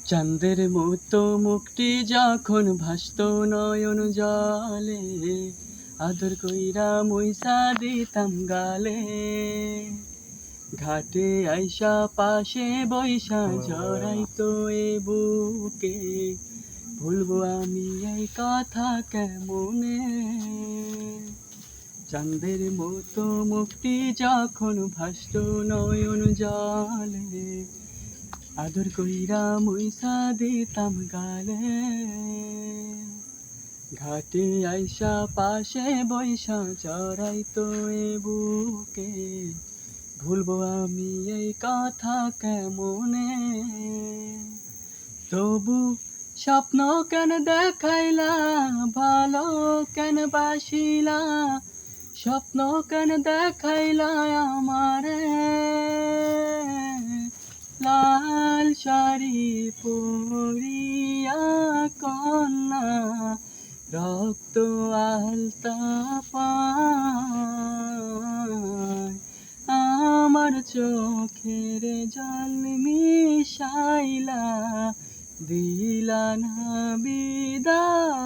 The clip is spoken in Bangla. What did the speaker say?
চাঁদের মতো মুখটি যখন ভাসত নয়ন জলে, আদর কইরা মুইসা দিতাম গালে। ঘাটে আইসা পাশে বৈশা জড়াইতো এ বুকে, ভুলবো আমি এই কথা কেমনে। চাঁদের মতো মুখটি যখন ভাসত নয়ন জলে, আদর কইরা মুইসা দিতাম গালে। ঘাটে আইসা পাশে বৈশা জড়াইতো এ বুকে, ভুলবো আমি এই কথা কেমনে। তবু স্বপ্ন কেন দেখাইলা, ভালো কেন বাসিলা, স্বপ্ন কেন দেখাইলা আমারে। লাল শাড়ি পরিয়া কন্যা, রক্ত আলতা পায়, আমার চোখের জল মিশাইলা দিলা না বিদায়।